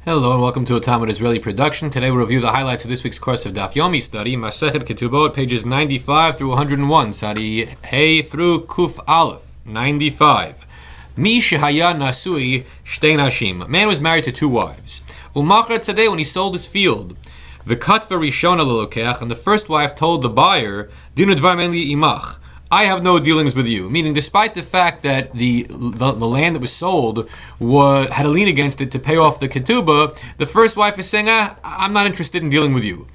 Hello and welcome to a Talmud Israeli production. Today we'll review the highlights of this week's course of Daf Yomi study, Masechet Ketubot, pages 95 through 101, Sadi Hey through Kuf Aleph, 95. Mi shehaya nasui shtei nashim. A man was married to two wives. Umachar tzadeh, when he sold his field. V'katva rishona lelokech, and the first wife told the buyer, Dinu dvar men li imach, I have no dealings with you. Meaning, despite the fact that the land that was sold had a lien against it to pay off the ketubah, the first wife is saying, I'm not interested in dealing with you.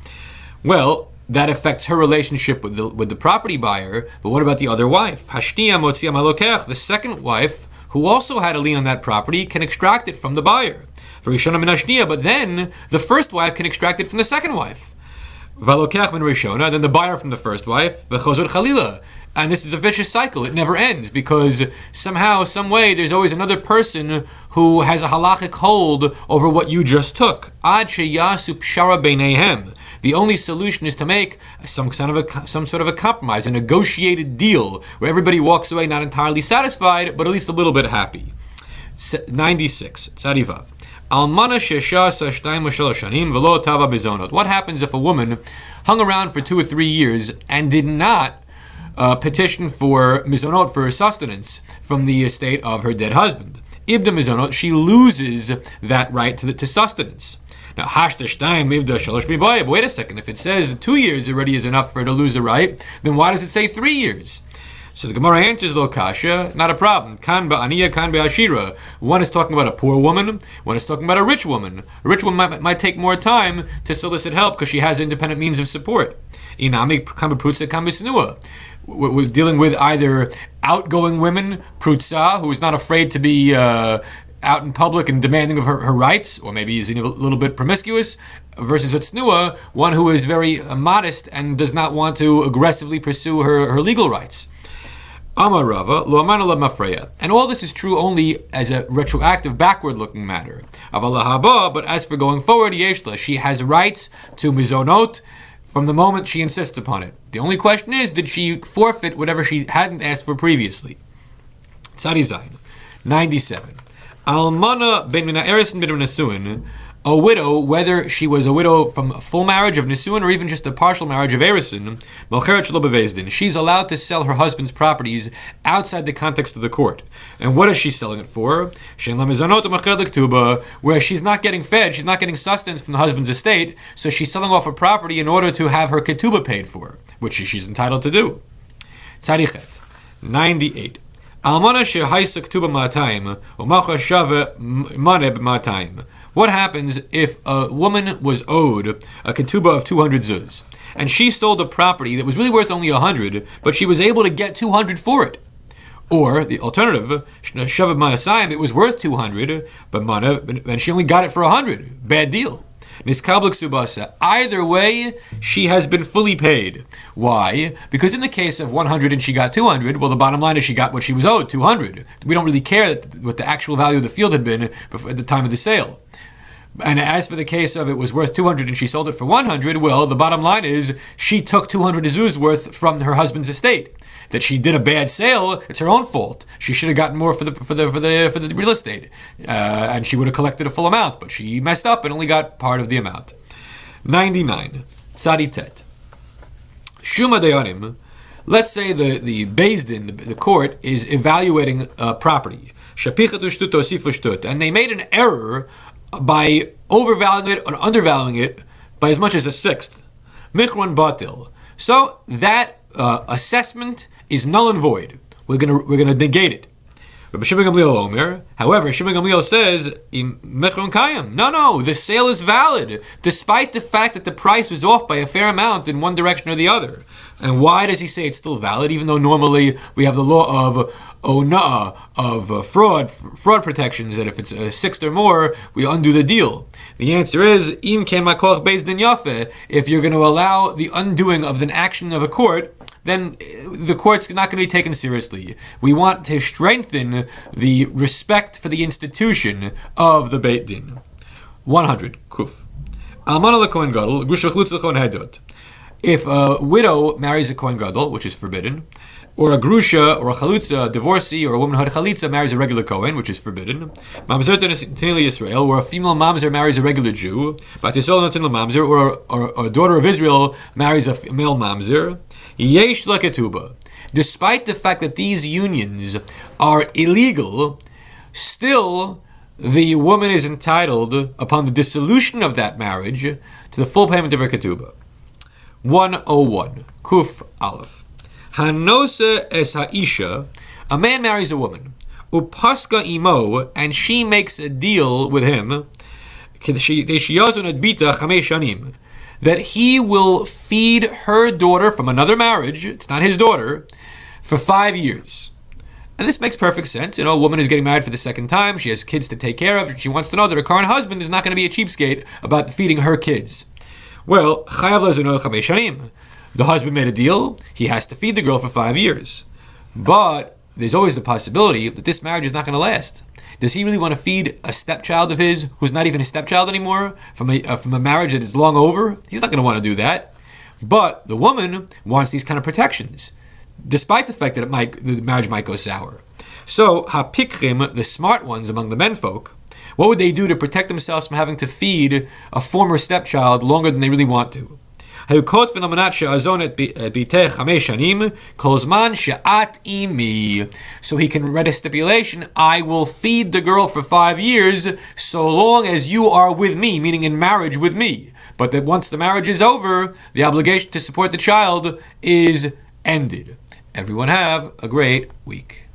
Well, that affects her relationship with the property buyer, but what about the other wife? Hashniya motzia malokech, the second wife, who also had a lien on that property, can extract it from the buyer. But then the first wife can extract it from the second wife. Valokech min rishona, then the buyer from the first wife, v'chozor chalila. And this is a vicious cycle. It never ends because somehow, some way, there's always another person who has a halachic hold over what you just took. Ad sheyasu pshara beinehem. The only solution is to make some sort of a compromise, a negotiated deal where everybody walks away not entirely satisfied, but at least a little bit happy. 96. Tzadivav. What happens if a woman hung around for 2 or 3 years and did not petition for mizonot, for her sustenance, from the estate of her dead husband? Ibda mizonot, she loses that right to sustenance. Now, wait a second, if it says 2 years already is enough for her to lose the right, then why does it say 3 years? So the Gemara answers, lo kasha, not a problem. Kan ba'aniya, kan ba'ashira. One is talking about a poor woman, one is talking about a rich woman. A rich woman might take more time to solicit help because she has independent means of support. Inami kan b'prutza, kan b'snua. We're dealing with either outgoing women, prutza, who is not afraid to be out in public and demanding of her rights, or maybe is a little bit promiscuous, versus a tsnua, one who is very modest and does not want to aggressively pursue her legal rights. Amar Rava, lo amana la mafreya. And all this is true only as a retroactive, backward-looking matter. But as for going forward, yeshla, she has rights to mizonot from the moment she insists upon it. The only question is, did she forfeit whatever she hadn't asked for previously? Tzadi Zayin, 97. Almana ben mina eresin ben nesuin. A widow, whether she was a widow from a full marriage of Nisuin or even just a partial marriage of Erisin, she's allowed to sell her husband's properties outside the context of the court. And what is she selling it for? Where she's not getting fed, she's not getting sustenance from the husband's estate, so she's selling off a property in order to have her ketubah paid for, which she's entitled to do. Tzadichet, 98. What happens if a woman was owed a ketubah of 200 zuz, and she sold a property that was really worth only 100, but she was able to get 200 for it? Or the alternative, it was worth 200, and she only got it for 100. Bad deal. Either way, she has been fully paid. Why? Because in the case of 100 and she got 200, well, the bottom line is she got what she was owed, 200. We don't really care what the actual value of the field had been at the time of the sale. And as for the case of it was worth 200 and she sold it for 100, well, the bottom line is she took 200 zuz worth from her husband's estate. That she did a bad sale, it's her own fault. She should have gotten more for the real estate, and she would have collected a full amount, but she messed up and only got part of the amount. 99. Tzadi Tet. Shuma Dayanim. Let's say the Beis Din, the court, is evaluating property. And they made an error by overvaluing it or undervaluing it by as much as a sixth. Mikron Batil. So that assessment is null and void. We're gonna negate it. However, Shimon Gamliel says, no, the sale is valid, despite the fact that the price was off by a fair amount in one direction or the other. And why does he say it's still valid, even though normally we have the law of ona'ah, of fraud protections, that if it's a sixth or more, we undo the deal? The answer is, im ken makoch beis din yafeh, if you're going to allow the undoing of an action of a court, then the court's not going to be taken seriously. We want to strengthen the respect for the institution of the Beit Din. 100. Kuf. Almana lekohen gadol, gush v'chlutz lekohen hedot. If a widow marries a kohen gadol, which is forbidden, or a grusha, or a chalutza, a divorcee, or a woman who had chalitza marries a regular Kohen, which is forbidden. Mamzer Tinili Yisrael, or a female mamzer marries a regular Jew. Bat Yisrael Natinil Mamzer, or a daughter of Israel marries a male mamzer. Yesh la ketubah. Despite the fact that these unions are illegal, still the woman is entitled, upon the dissolution of that marriage, to the full payment of her ketubah. 101. Kuf Aleph. Hanose es ha'isha, a man marries a woman. Upaska imo, and she makes a deal with him, that he will feed her daughter from another marriage, it's not his daughter, for 5 years. And this makes perfect sense. A woman is getting married for the second time, she has kids to take care of, she wants to know that her current husband is not going to be a cheapskate about feeding her kids. Well, the husband made a deal, he has to feed the girl for 5 years. But there's always the possibility that this marriage is not going to last. Does he really want to feed a stepchild of his, who's not even a stepchild anymore, from a marriage that is long over? He's not going to want to do that. But the woman wants these kind of protections, despite the fact that the marriage might go sour. So, hapikrim, the smart ones among the menfolk, what would they do to protect themselves from having to feed a former stepchild longer than they really want to? So he can write a stipulation, I will feed the girl for 5 years so long as you are with me, meaning in marriage with me. But that once the marriage is over, the obligation to support the child is ended. Everyone have a great week.